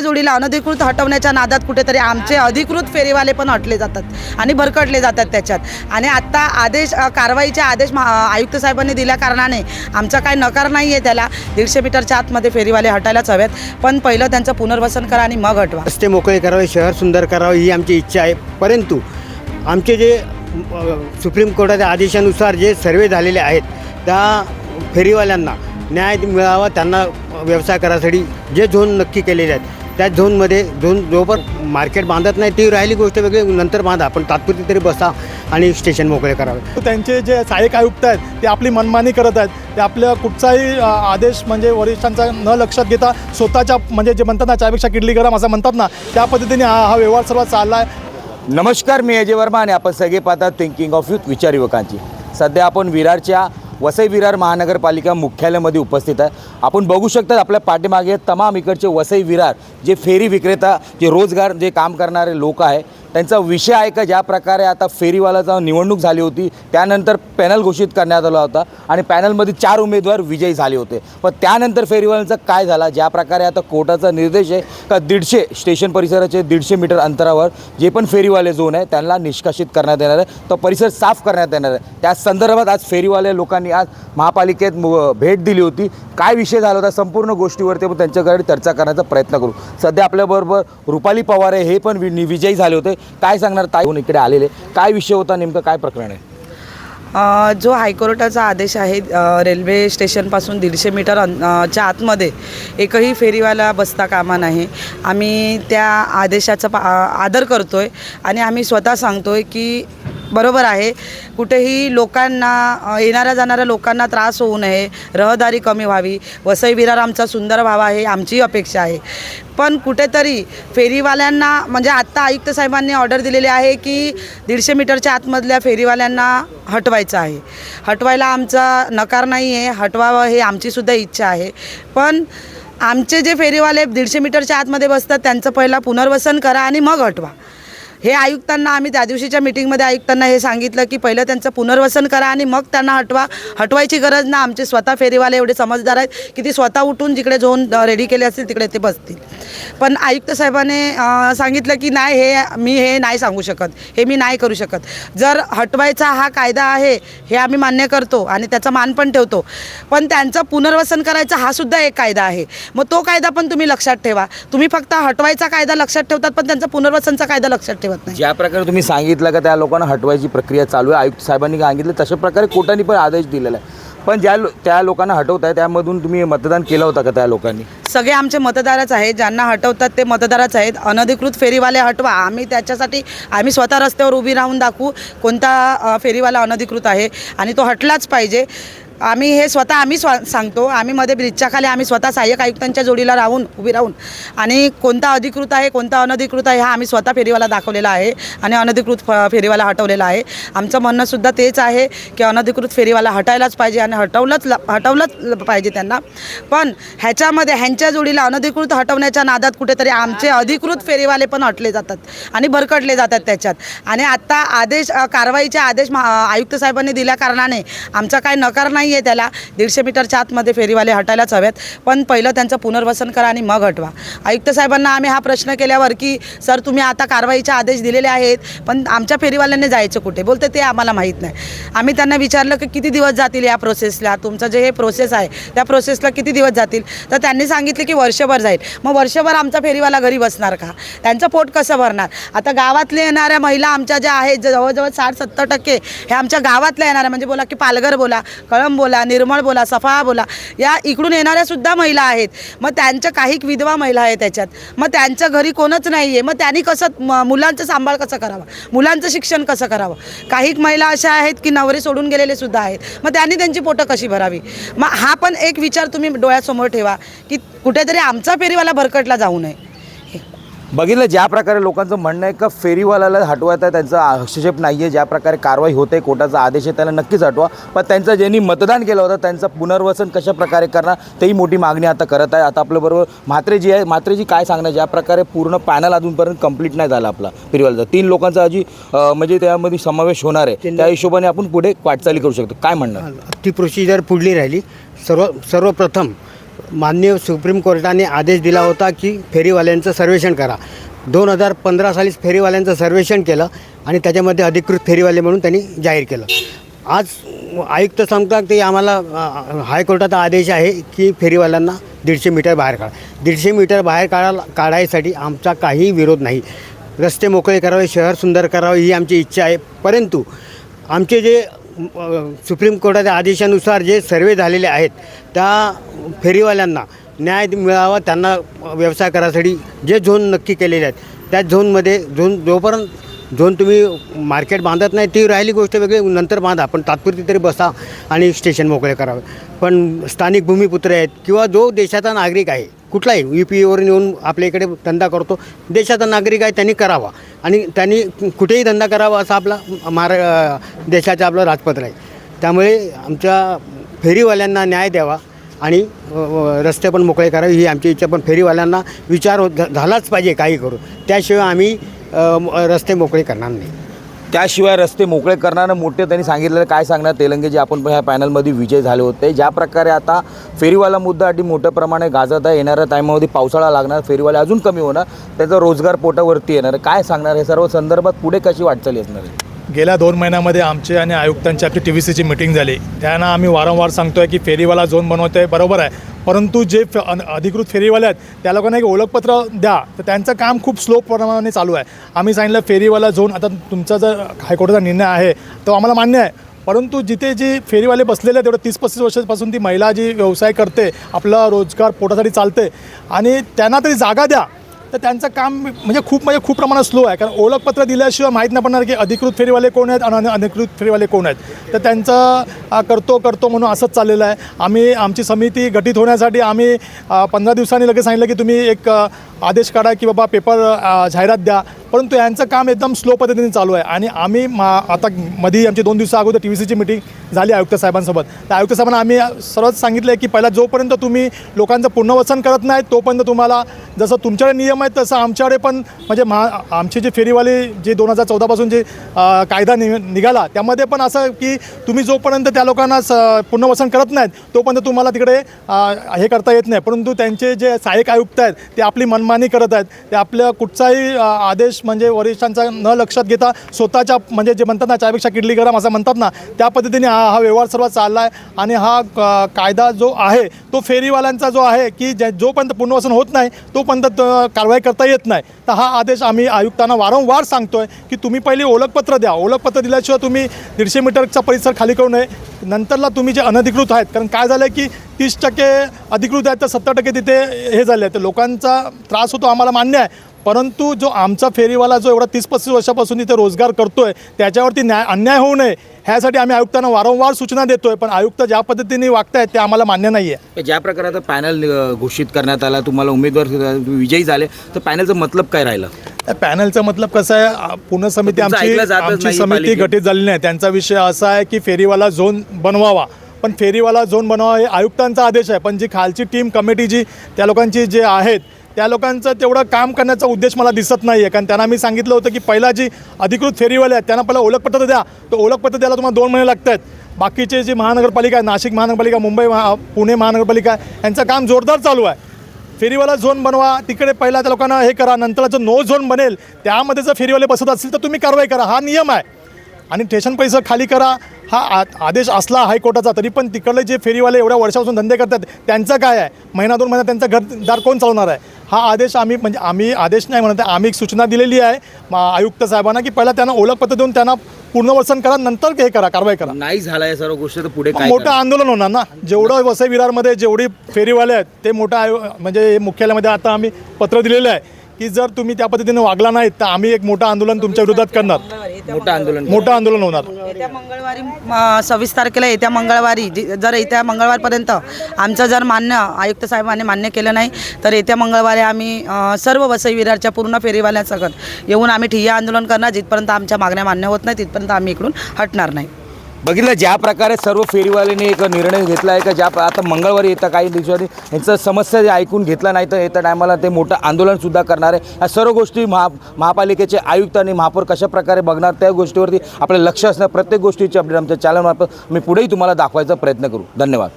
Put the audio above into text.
ह्यांच्या जोडीला अनधिकृत हटवण्याच्या नादात कुठेतरी आमचे अधिकृत फेरीवाले पण हटले जातात आणि भरकटले जातात त्याच्यात. आणि आत्ता कारवाईचे आदेश आयुक्त साहेबांनी दिल्या कारणाने आमचा काय नकार नाही आहे त्याला. 150 मीटरच्या आतमध्ये फेरीवाले हटायलाच हवेत, पण पहिलं त्यांचं पुनर्वसन करा आणि मग हटवा. रस्ते मोकळे करावे, शहर सुंदर करावे ही आमची इच्छा आहे. परंतु आमचे जे सुप्रीम कोर्टाच्या आदेशानुसार जे सर्वे झालेले आहेत त्या फेरीवाल्यांना न्याय मिळावा, त्यांना व्यवसाय करायसाठी जे झोन नक्की केलेले आहेत त्या झोनमध्ये जोपर्यंत मार्केट बांधत नाही ती राहिली गोष्ट वेगळी, नंतर बांधा, पण तात्पुरती तरी बसा आणि स्टेशन मोकळे करावे. त्यांचे जे सहाय्यक आयुक्त आहेत ते आपली मनमानी करत आहेत. ते आपल्या कुठचाही आदेश म्हणजे वरिष्ठांचा न लक्षात घेता स्वतःच्या म्हणजे जे म्हणतात ना त्यापेक्षा किडली गरम असं म्हणतात ना, त्या पद्धतीने हा व्यवहार सर्व चालला आहे. नमस्कार, मी अजय वर्मा आणि आपण सगळे पाहतात थिंकिंग ऑफ यूथ, विचार युवकांची. सध्या आपण विरारच्या वसई विरार महानगरपालिका मुख्यालयामध्ये उपस्थित आहे. आपण बघू शकता आपल्या पाठीमागे तमाम इकडचे वसई विरार जे फेरी विक्रेता, जे रोजगार जे काम करणारे लोक आहे, त्यांचा विषय आहे का ज्या प्रकारे आता फेरीवालाचा निवडणूक झाली होती त्यानंतर पॅनल घोषित करण्यात आला होता आणि पॅनलमध्ये 4 उमेदवार विजयी झाले होते. पण त्यानंतर फेरीवाल्यांचं काय झालं, ज्या प्रकारे आता कोर्टाचा निर्देश आहे का 150 स्टेशन परिसराचे 150 मीटर अंतरावर जे पण फेरीवाले झोन आहे त्यांना निष्कासित करण्यात येणार आहे, तो परिसर साफ करण्यात येणार आहे. त्या संदर्भात आज फेरीवाले लोकांनी आज महापालिकेत भेट दिली होती. काय विषय झाला होता संपूर्ण गोष्टीवरती आपण त्यांच्याकडे चर्चा करण्याचा प्रयत्न करू. सध्या आपल्याबरोबर रुपाली पवार आहे, हे पण विजयी झाले होते. काय सांगणार ताई इकडे आलेले, काय विषय होता, नेमकं काय प्रकरण आहे? जो हायकोर्टाचा आदेश आहे रेल्वे स्टेशनपासून 150 मीटरच्या आतमध्ये एकही फेरीवाला बसता कामा नाही. आम्ही त्या आदेशाचा आदर करतो आहे आणि आम्ही स्वतः सांगतो आहे की बरोबर आहे, कुठेही लोकांना येणाऱ्या जाणाऱ्या लोकांना त्रास होऊ नये, रहदारी कमी व्हावी, वसई विरार आमचा सुंदर व्हावा ही आमची अपेक्षा आहे. पण कुठेतरी फेरीवाल्यांना म्हणजे आत्ता आयुक्त साहेबांनी ऑर्डर दिलेली आहे की 150 मीटरच्या आतमधल्या फेरीवाल्यांना हटवायचं आहे. हटवायला आमचा नकार नाही आहे, हटवावं हे आमचीसुद्धा इच्छा आहे. पण आमचे जे फेरीवाले 150 मीटरच्या आतमध्ये बसतात त्यांचं पहिला पुनर्वसन करा आणि मग हटवा. हे आयुक्तांना आम्ही त्या दिवशीच्या मीटिंगमध्ये आयुक्तांना हे सांगितलं की पहिलं त्यांचं पुनर्वसन करा आणि मग त्यांना हटवा. हटवायची गरज ना, आमचे स्वतः फेरीवाले एवढे समजदार आहेत की ती स्वतः उठून जिकडे झोन रेडी केले असतील तिकडे ते बसतील. पण आयुक्त साहेबांनी सांगितलं की नाही, मी नाही सांगू शकत, हे मी नाही करू शकत. जर हटवायचा हा कायदा आहे हे आम्ही मान्य करतो आणि त्याचा मान पण ठेवतो, पण त्यांचं पुनर्वसन करायचा हा सुद्धा एक कायदा आहे. मग तो कायदा पण तुम्ही लक्षात ठेवा. तुम्ही फक्त हटवायचा कायदा लक्षात ठेवतात पण त्यांचा पुनर्वसनचा कायदा लक्षात ठेवत नाही. ज्या प्रकारे तुम्ही सांगितलं का त्या लोकांना हटवायची प्रक्रिया चालू आहे, आयुक्त साहेबांनी सांगितलं तशा प्रकारे कोर्टाने पण आदेश दिलेला आहे. पण त्या लोकांना हटवत आहे त्यामधून तुम्ही मतदान केलं होतं का? त्या लोकांनी सगळे आमचे मतदारच आहेत, ज्यांना हटवतात ते मतदारच आहेत. अनधिकृत फेरीवाले हटवा, आम्ही त्याच्यासाठी आम्ही स्वतः रस्त्यावर उभी राहून दाखवू कोणता फेरीवाला अनधिकृत आहे आणि तो हटलाच पाहिजे. आम्ही हे स्वतः सांगतो. आम्ही मध्ये ब्रिजच्या खाली आम्ही स्वतः सहाय्यक आयुक्तांच्या जोडीला उभी राहून आणि कोणता अधिकृत आहे कोणता अनधिकृत आहे हा आम्ही स्वतः फेरीवाला दाखवलेला आहे आणि अनधिकृत फेरीवाला हटवलेला आहे. आमचं म्हणणंसुद्धा तेच आहे की अनधिकृत फेरीवाला हटायलाच पाहिजे आणि हटवलंच पाहिजे त्यांना. पण ह्याच्यामध्ये ह्यांच्या जोडीला अनधिकृत हटवण्याच्या नादात कुठेतरी आमचे अधिकृत फेरीवाले पण हटले जातात आणि भरकटले जातात त्याच्यात. आणि आत्ता कारवाईचे आदेश आयुक्त साहेबांनी दिल्या कारणाने आमचा काय नकार नाही आहे त्याला. 150 मीटरच्या आतमध्ये फेरीवाले हटायलाच हवेत, पण पहिलं त्यांचं पुनर्वसन करा आणि मग हटवा. आयुक्त साहेबांना आम्ही हा प्रश्न केल्यावर की सर तुम्ही आता कारवाईचे आदेश दिलेले आहेत पण आमच्या फेरीवाल्यांनी जायचं कुठे, बोलते ते आम्हाला माहीत नाही. आम्ही त्यांना विचारलं की किती दिवस जातील या प्रोसेसला, तुमचं जे हे प्रोसेस आहे त्या प्रोसेसला किती दिवस जातील, तर त्यांनी सांगितले की वर्षभर जाईल. मग वर्षभर आमचा फेरीवाला घरी बसणार का? त्यांचं पोट कसं भरणार? आता गावातले येणाऱ्या महिला आमच्या ज्या आहेत जवळजवळ 60-70% हे आमच्या गावातल्या येणाऱ्या, म्हणजे बोला की पालघर बोला, कळंब बोला, निर्मळ बोला, सफा बोला, या इकडून येणाऱ्या सुद्धा महिला आहेत. मग त्यांच्या काही विधवा महिला आहेत त्याच्यात, मग त्यांच्या घरी कोणच नाही आहे. मग त्यांनी कसं मुलांचं सांभाळ कसं करावं, मुलांचं शिक्षण कसं करावं? काही महिला अशा आहेत की नवरे सोडून गेलेले सुद्धा आहेत, मग त्यांनी त्यांची पोटं कशी भरावी? मग हा पण एक विचार तुम्ही डोळ्यासमोर ठेवा की कुठेतरी आमचा फेरीवाला भरकटला जाऊ नये. बघितलं ज्या प्रकारे लोकांचं म्हणणं आहे का फेरीवाल्याला हटवायचं आहे, त्यांचा हस्तक्षेप नाही आहे. ज्या प्रकारे कारवाई होते, कोर्टाचा आदेश आहे, त्याला नक्कीच हटवा. पण त्यांचं ज्यांनी मतदान केलं होतं त्यांचं पुनर्वसन कशा प्रकारे करणार तेही मोठी मागणी आता करत आहे. आता आपल्याबरोबर म्हात्रेजी आहे. म्हात्रेजी काय सांगणार, ज्या प्रकारे पूर्ण पॅनल अजूनपर्यंत कंप्लीट नाही झाला आपला फेरीवाल्याचा, 3 लोकांचा अजी म्हणजे त्यामध्ये समावेश होणार आहे, त्या हिशोबाने आपण पुढे वाटचाली करू शकतो, काय म्हणणार? ती प्रोसिजर पुढली राहिली. सर्वप्रथम माननीय सुप्रीम कोर्टाने आदेश दिला होता की फेरीवाल्यांचं सर्वेक्षण करा. 2015 सालीच फेरीवाल्यांचं सर्वेक्षण केलं आणि त्याच्यामध्ये अधिकृत फेरीवाले म्हणून त्यांनी जाहीर केलं. आज आयुक्त सांगतात की आम्हाला हायकोर्टाचा आदेश आहे की फेरीवाल्यांना 150 मीटर बाहेर काढा. 150 मीटर बाहेर काढायसाठी आमचा काही विरोध नाही. रस्ते मोकळे करावे, शहर सुंदर करावे ही आमची इच्छा आहे. परंतु आमचे जे सुप्रीम कोर्टाच्या आदेशानुसार जे सर्वे झालेले आहेत त्या फेरीवाल्यांना न्याय मिळावा, त्यांना व्यवसाय करायसाठी जे झोन नक्की केलेले आहेत त्या झोनमध्ये झोन तुम्ही मार्केट बांधत नाही ती राहिली गोष्ट वेगळी, नंतर बांधा, पण तात्पुरती तरी बसा आणि स्टेशन मोकळे करावे. पण स्थानिक भूमिपुत्र आहेत किंवा जो देशाचा नागरिक आहे कुठलाही UP वरून येऊन आपल्या इकडे धंदा करतो, देशाचा नागरिक आहे त्यांनी करावा आणि त्यांनी कुठेही धंदा करावा असा आपला देशाचं आपलं राजपत्र आहे. त्यामुळे आमच्या फेरीवाल्यांना न्याय द्यावा आणि रस्ते पण मोकळे करावे ही आमची इच्छा. पण फेरीवाल्यांना विचार झालाच पाहिजे काही करून, त्याशिवाय आम्ही रस्ते मोकळे करणार नाही. त्याशिवाय रस्ते मोकळे करणारं मोठे त्यांनी सांगितलेलं काय सांगणार तेलंगे जे आपण ह्या पॅनलमध्ये विजय झाले होते. ज्या प्रकारे आता फेरीवाला मुद्दा अगदी मोठ्या प्रमाणे गाजत आहे. येणाऱ्या टायमामध्ये पावसाळा लागणार, फेरीवाले अजून कमी होणार, त्याचा रोजगार पोटावरती येणार. काय सांगणार हे सर्व संदर्भात पुढे कशी वाटचाल असणार आहे? गेल्या 2 महिन्यामध्ये आमचे आणि आयुक्तांची आपली TVCची मीटिंग झाली. त्यांना आम्ही वारंवार सांगतो आहे की फेरीवाला झोन बनवतो आहे, बरोबर आहे, परंतु जे अधिकृत फेरीवाले आहेत त्या लोकांना एक ओळखपत्र द्या. तर त्यांचं काम खूप स्लो प्रमाणाने चालू आहे. आम्ही सांगितलं फेरीवाला झोन, आता तुमचा जर हायकोर्टाचा निर्णय आहे तो आम्हाला मान्य आहे, परंतु जिथे जी फेरीवाले बसलेले आहेत तेवढं 30-35 वर्षापासून ती महिला जी व्यवसाय करते, आपला रोजगार पोटासाठी चालते आणि त्यांना तरी जागा द्या. तर त्यांचं काम खूप प्रमाणात स्लो आहे. कारण ओळखपत्र दिल्याशिवाय माहीत नाही पडणार की अधिकृत फेरीवाले कोण आहेत आणि अनधिकृत फेरीवाले कोण आहेत. तर त्यांचं करतो म्हणून असंच चाललेलं आहे. आमची समिती गठीत होण्यासाठी आम्ही 15 दिवसांनी लगेच सांगितलं की तुम्ही एक आदेश काढा की बाबा पेपर जाहिरात द्या, परंतु यांचं काम एकदम स्लो पद्धतीने चालू आहे. आणि आम्ही आता मध्ये आमची 2 दिवसा अगोदर TVCची मीटिंग झाली आयुक्त साहेबांसोबत. त्या आयुक्त साहेबांना आम्ही सर्वच सांगितलं की पहिला जोपर्यंत तुम्ही लोकांचं पुनर्वसन करत नाही तोपर्यंत तुम्हाला जसं तुमच्याकडे नियम आहेत तसं आमच्याकडे पण म्हणजे आमचे जे फेरीवाले जे 2014पासून जे कायदा निघाला त्यामध्ये पण असं की तुम्ही जोपर्यंत त्या लोकांना पुनर्वसन करत नाहीत तोपर्यंत तुम्हाला तिकडे हे करता येत नाही. परंतु त्यांचे जे सहाय्यक आयुक्त आहेत ते आपली मनमानी करत आहेत. ते आपल्या कुठचाही आदेश म्हणजे वरिष्ठांचा न लक्षात घेता स्वतःच्या म्हणजे जे म्हणतात ना चायपेक्षा किडली गरम असं म्हणतात ना त्या पद्धतीने हा व्यवहार सर्व चालला आहे. आणि हा कायदा जो आहे तो फेरीवाल्यांचा जो आहे की जोपर्यंत पुनर्वसन होत नाही तोपर्यंत कारवाई करता येत नाही. तर हा आदेश आम्ही आयुक्तांना वारंवार सांगतो आहे की तुम्ही पहिले ओळखपत्र द्या. ओळखपत्र दिल्याशिवाय तुम्ही 150 मीटरचा परिसर खाली करू नये. नंतरला तुम्ही जे अनधिकृत आहेत, कारण काय झालं आहे की 30% अधिकृत आहेत तर 70% तिथे हे झाले आहे. तर लोकांचा त्रास होतो आम्हाला मान्य आहे, परंतु जो आमचा फेरीवाला जो एवढा 30-35 वर्षापासून इथे रोजगार करतो आहे त्याच्यावरती अन्याय होऊ नये ह्यासाठी आम्ही आयुक्तांना वारंवार सूचना देतो आहे. पण आयुक्त ज्या पद्धतीने वागत आहेत ते आम्हाला मान्य नाही आहे. ज्या प्रकारे आता पॅनल घोषित करण्यात आला, तुम्हाला उमेदवार विजयी झाले, तर पॅनलचं मतलब काय राहिलं? त्या पॅनलचा मतलब कसं आहे, पुणे समिती आमची समिती गठीत झालेली नाही. त्यांचा विषय असा आहे की फेरीवाला झोन बनवावा, पण फेरीवाला झोन बनवावा हे आयुक्तांचा आदेश आहे. पण जी खालची टीम कमिटी जी त्या लोकांची जे आहेत त्या लोकांचं तेवढं काम करण्याचा उद्देश मला दिसत नाही आहे. कारण त्यांना मी सांगितलं होतं की पहिला जी अधिकृत फेरीवाले आहेत त्यांना पहिला ओळखपत्र द्या. तर ओळखपत्र द्यायला तुम्हाला 2 महिने लागत आहेत. बाकीचे जे महानगरपालिका आहे, नाशिक महानगरपालिका, पुणे महानगरपालिका, यांचं काम जोरदार चालू आहे. फेरीवाला झोन बनवा, तिकडे पहिला त्या लोकांना हे करा, नंतर जो नो झोन बनेल त्यामध्ये जर फेरीवाले बसत असतील तर तुम्ही कारवाई करा, हा नियम आहे. आणि स्टेशन पैसा खाली करा हा आदेश असला हायकोर्टाचा, तरी पण तिकडले जे फेरीवाले एवढ्या वर्षापासून धंदे करतात त्यांचं काय आहे? महिना 2 महिना त्यांचं घरदार कोण चालवणार आहे? हा आदेश आम्ही आदेश नाही म्हणत आहे, आम्ही एक सूचना दिलेली आहे आयुक्त साहेबांना की पहिला त्यांना ओळखपत्र देऊन त्यांना पुनर्वसन करा, नंतर हे करा, कारवाई करा. नाही झाला या सर्व गोष्टी तर पुढे काय मोठं आंदोलन होणार ना. जेवढं वसई विरारमध्ये जेवढी फेरीवाले आहेत ते म्हणजे मुख्यालयामध्ये आता आम्ही पत्र दिलेलं आहे की जर तुम्ही त्या पद्धतीने वागला नाहीत तर आम्ही एक मोठं आंदोलन तुमच्या विरोधात करणार. मोठं आंदोलन होणार. येत्या मंगळवारी 26 तारखेला येत्या मंगळवारी जर येत्या मंगळवारपर्यंत आमचं जर आयुक्त साहेबांनी मान्य केलं नाही तर येत्या मंगळवारी आम्ही सर्व वसई विरारच्या पूर्ण फेरीवाल्यांसकट येऊन आम्ही ठिय्या आंदोलन करणार. जिथपर्यंत आमच्या मागण्या मान्य होत नाही तिथपर्यंत आम्ही इकडून हटणार नाही. बघितलं ज्या प्रकारे सर्व फेरीवाल्यांनी एक निर्णय घेतला आहे का आता मंगळवारी येत्या काही दिवसांनी यांचं समस्या ऐकून घेतला नाही तर येत्या टायमाला ते मोठं आंदोलनसुद्धा करणार आहे. या सर्व गोष्टी महापालिकेचे आयुक्त आणि महापौर कशा प्रकारे बघणार त्या गोष्टीवरती आपलं लक्ष असणार. प्रत्येक गोष्टीची अपडेट आमच्या चॅनलमार्फत मी पुढेही तुम्हाला दाखवायचा प्रयत्न करू. धन्यवाद.